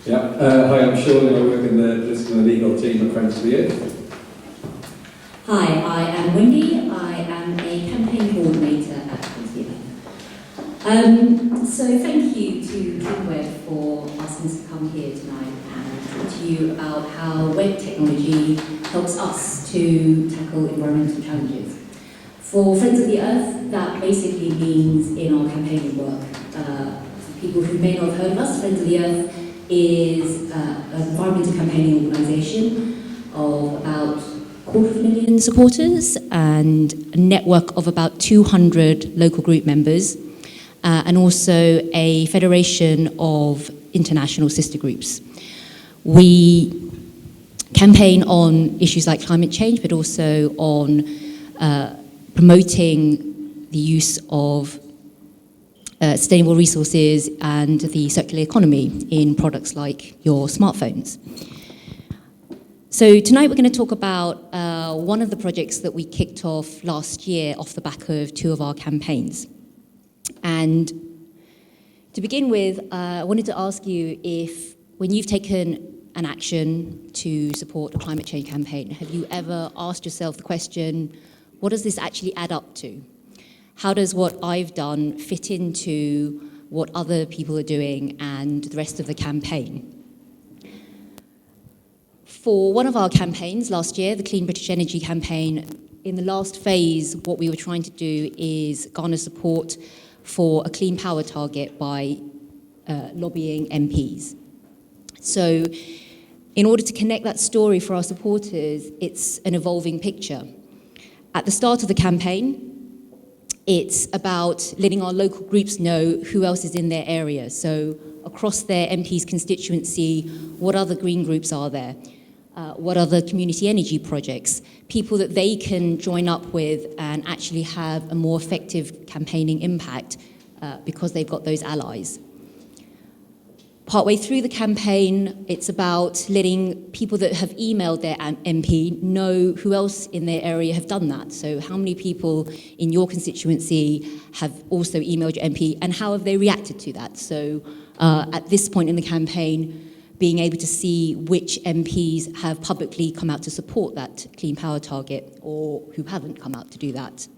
Hi, I'm Sean and I work in the political and legal team at Friends of the Earth. Hi, I am Wendy. I am a campaign coordinator at Friends of the Earth. So thank you to Cleanweb for asking us to come here tonight and talk to you about how web technology helps us to tackle environmental challenges. For Friends of the Earth, that basically means in our campaigning work. For people who may not have heard of us, Friends of the Earth is an environmental campaigning organisation of about 250,000 supporters and a network of about 200 local group members, and also a federation of international sister groups. We campaign on issues like climate change, but also on promoting the use of sustainable resources and the circular economy in products like your smartphones. So tonight we're going to talk about one of the projects that we kicked off last year off the back of two of our campaigns. And to begin with, I wanted to ask you if, when you've taken an action to support a climate change campaign, have you ever asked yourself the question, what does this actually add up to? How does what I've done fit into what other people are doing and the rest of the campaign? For one of our campaigns last year, the Clean British Energy campaign, in the last phase, what we were trying to do is garner support for a clean power target by lobbying MPs. So in order to connect that story for our supporters, it's an evolving picture. At the start of the campaign, it's about letting our local groups know who else is in their area. So across their MP's constituency, what other green groups are there? What other community energy projects? People that they can join up with and actually have a more effective campaigning impact because they've got those allies. Partway through the campaign, it's about letting people that have emailed their MP know who else in their area have done that. So how many people in your constituency have also emailed your MP and how have they reacted to that? So at this point in the campaign, being able to see which MPs have publicly come out to support that clean power target or who haven't come out to do that.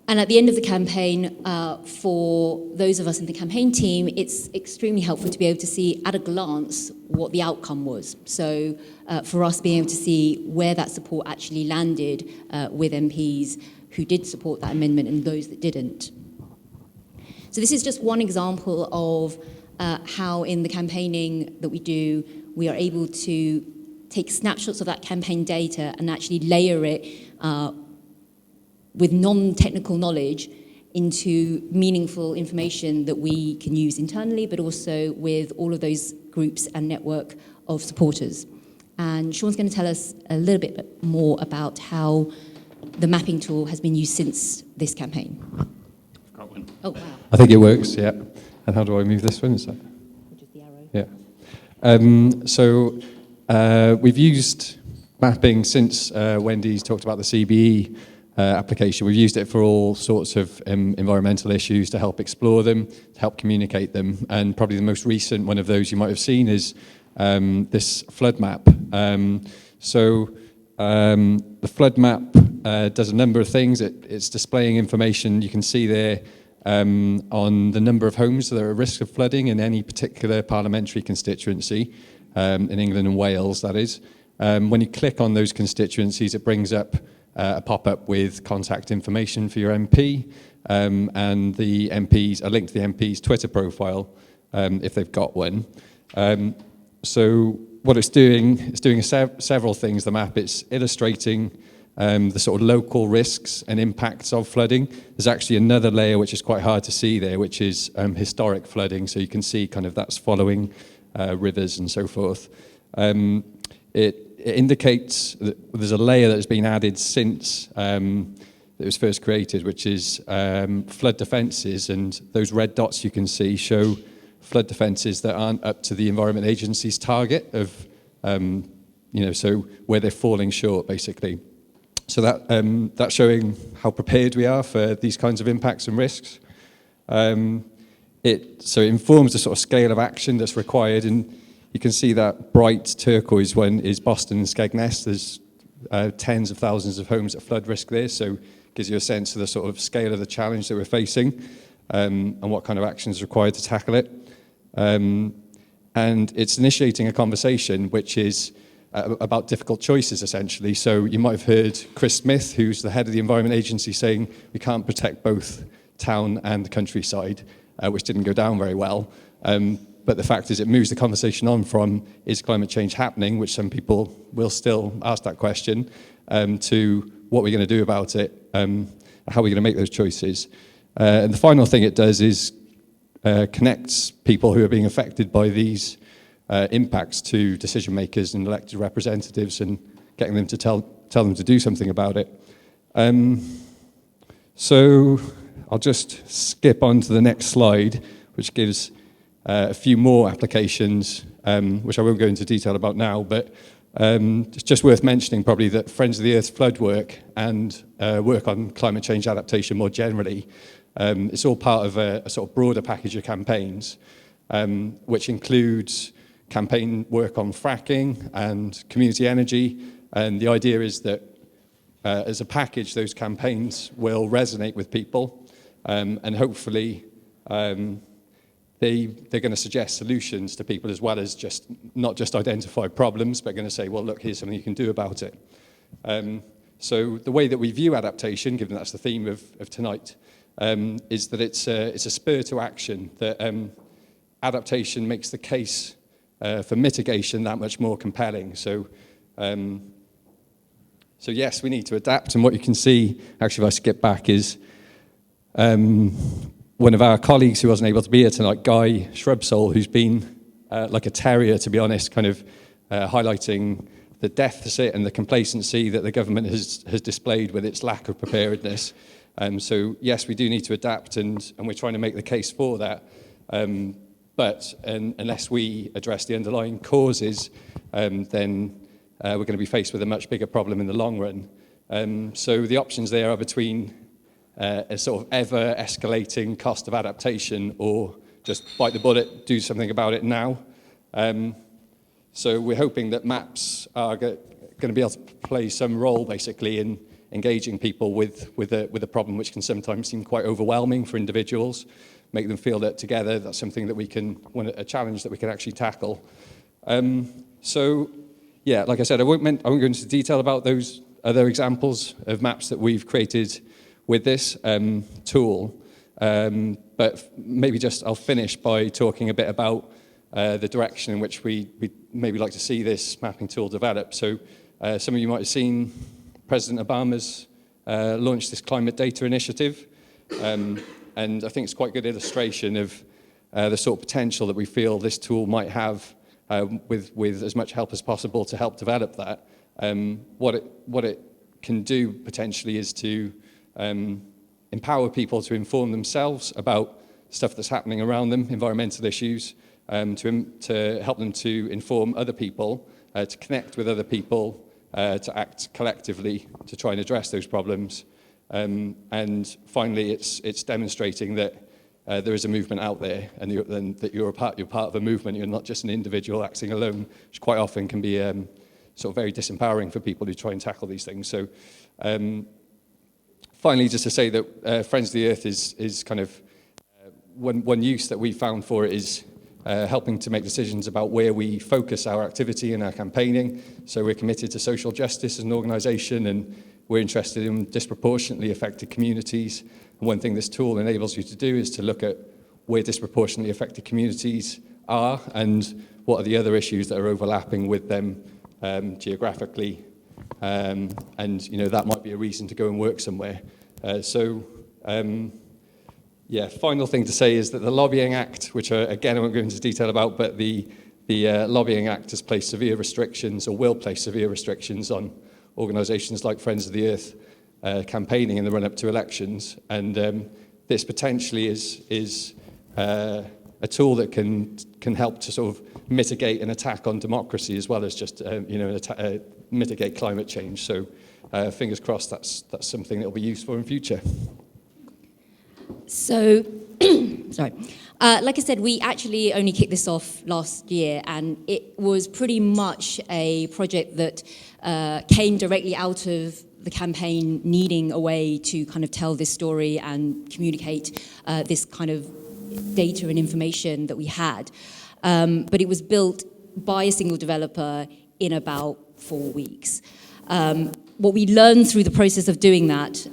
And at the end of the campaign, for those of us in the campaign team, it's extremely helpful to be able to see at a glance what the outcome was. So for us being able to see where that support actually landed with MPs who did support that amendment and those that didn't. So this is just one example of how in the campaigning that we do, we are able to take snapshots of that campaign data and actually layer it with non-technical knowledge into meaningful information that we can use internally, but also with all of those groups and network of supporters. And Sean's going to tell us a little bit more about how the mapping tool has been used since this campaign. I've got one. Oh, wow. I think it works, yeah. And how do I move this one? Is that? Just the arrow. Yeah. We've used mapping since Wendy's talked about the CBE application. We've used it for all sorts of environmental issues to help explore them, to help communicate them. And probably the most recent one of those you might have seen is this flood map. The flood map does a number of things. It's displaying information you can see there on the number of homes that are at risk of flooding in any particular parliamentary constituency, in England and Wales, that is. When you click on those constituencies, it brings up a pop-up with contact information for your MP, and the MP's, a link to the MP's Twitter profile, if they've got one. So what it's doing several things, the map. It's illustrating the sort of local risks and impacts of flooding. There's actually another layer which is quite hard to see there, which is historic flooding. So you can see kind of that's following rivers and so forth. It indicates that there's a layer that has been added since it was first created, which is flood defences, and those red dots you can see show flood defences that aren't up to the Environment Agency's target of, so where they're falling short, basically. So that's showing how prepared we are for these kinds of impacts and risks. it informs the sort of scale of action that's required, and you can see that bright turquoise one is Boston and Skegness. There's tens of thousands of homes at flood risk there, so it gives you a sense of the sort of scale of the challenge that we're facing, and what kind of action is required to tackle it. And it's initiating a conversation which is about difficult choices, essentially. So you might have heard Chris Smith, who's the head of the Environment Agency, saying we can't protect both town and the countryside, which didn't go down very well. But the fact is it moves the conversation on from, is climate change happening, which some people will still ask that question, to what we're going to do about it, how we're going to make those choices. And the final thing it does is connects people who are being affected by these impacts to decision makers and elected representatives, and getting them to tell them to do something about it. So I'll just skip on to the next slide, which gives a few more applications, which I won't go into detail about now, but it's just worth mentioning probably that Friends of the Earth flood work and work on climate change adaptation more generally, it's all part of a sort of broader package of campaigns, which includes campaign work on fracking and community energy. And the idea is that as a package, those campaigns will resonate with people, and hopefully they're going to suggest solutions to people, as well as just not just identify problems, but going to say, well, look, here's something you can do about it. So the way that we view adaptation, given that's the theme of tonight, is that it's a spur to action, that adaptation makes the case for mitigation that much more compelling. So yes, we need to adapt, and what you can see, actually, if I skip back, is one of our colleagues who wasn't able to be here tonight, Guy Shrubsole, who's been like a terrier, to be honest, kind of highlighting the deficit and the complacency that the government has displayed with its lack of preparedness. So yes, we do need to adapt, and we're trying to make the case for that. But unless we address the underlying causes, then we're going to be faced with a much bigger problem in the long run. So the options there are between a sort of ever-escalating cost of adaptation, or just bite the bullet, do something about it now. So we're hoping that maps are going to be able to play some role, basically, in engaging people with a problem which can sometimes seem quite overwhelming for individuals, make them feel that together that's something that a challenge that we can actually tackle. So yeah, like I said, I won't go into detail about those other examples of maps that we've created with this tool, but maybe just I'll finish by talking a bit about the direction in which we maybe like to see this mapping tool develop. So some of you might have seen President Obama's launched this climate data initiative, and I think it's quite a good illustration of the sort of potential that we feel this tool might have with as much help as possible to help develop that. What it can do potentially is to empower people to inform themselves about stuff that's happening around them, environmental issues, to help them to inform other people, to connect with other people, to act collectively to try and address those problems. And finally, it's demonstrating that there is a movement out there, and that you're part of a movement. You're not just an individual acting alone, which quite often can be sort of very disempowering for people who try and tackle these things. So finally, just to say that Friends of the Earth is kind of one use that we found for it is helping to make decisions about where we focus our activity and our campaigning. So we're committed to social justice as an organisation, and we're interested in disproportionately affected communities. And one thing this tool enables you to do is to look at where disproportionately affected communities are and what are the other issues that are overlapping with them geographically. And that might be a reason to go and work somewhere. Yeah, final thing to say is that the Lobbying Act, which again I won't go into detail about, but the Lobbying Act has placed severe restrictions, or will place severe restrictions on organisations like Friends of the Earth campaigning in the run-up to elections. And this potentially is a tool that can help to sort of mitigate an attack on democracy, as well as just mitigate climate change. So fingers crossed that's something that will be useful in future. So, sorry. Like I said, we actually only kicked this off last year, and it was pretty much a project that came directly out of the campaign needing a way to kind of tell this story and communicate this kind of data and information that we had. But it was built by a single developer in about 4 weeks. What we learned through the process of doing that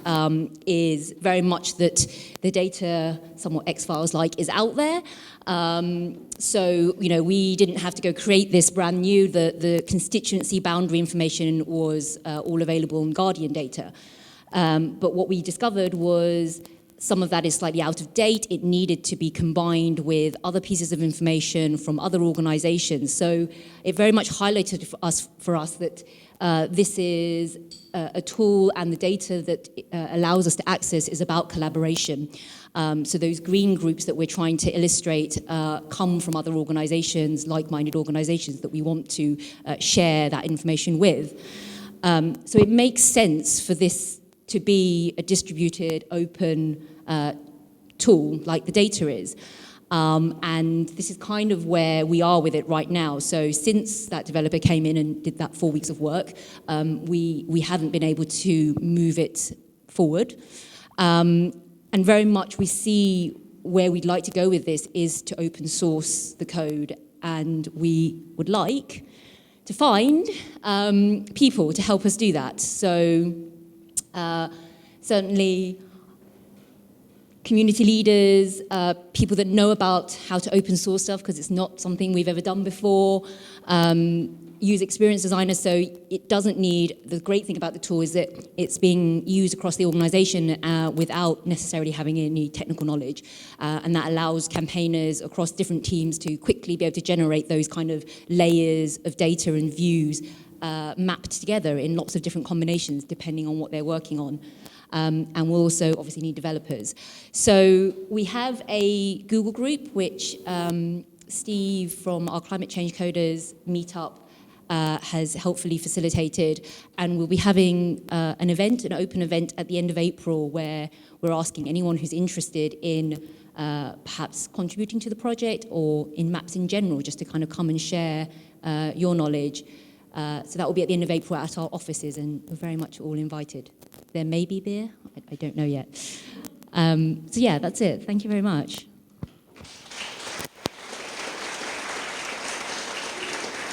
is very much that the data, somewhat X-Files-like, is out there. So, we didn't have to go create this brand new. The constituency boundary information was all available in Guardian data. But what we discovered was some of that is slightly out of date. It needed to be combined with other pieces of information from other organizations. So it very much highlighted for us that this is a tool, and the data that allows us to access is about collaboration. So those green groups that we're trying to illustrate come from other organizations, like-minded organizations that we want to share that information with. So it makes sense for this to be a distributed, open tool like the data is. And this is kind of where we are with it right now. So since that developer came in and did that 4 weeks of work, we haven't been able to move it forward. And very much we see where we'd like to go with this is to open source the code. And we would like to find people to help us do that. So certainly community leaders, people that know about how to open source stuff, because it's not something we've ever done before, user experience designers, so it doesn't need, the great thing about the tool is that it's being used across the organization without necessarily having any technical knowledge, and that allows campaigners across different teams to quickly be able to generate those kind of layers of data and views mapped together in lots of different combinations depending on what they're working on. And we'll also obviously need developers. So we have a Google group, which Steve from our Climate Change Coders meetup has helpfully facilitated. And we'll be having an event, an open event at the end of April, where we're asking anyone who's interested in perhaps contributing to the project or in maps in general, just to kind of come and share your knowledge. So that will be at the end of April at our offices, and we're very much all invited. There may be beer, I don't know yet. So yeah, that's it. Thank you very much.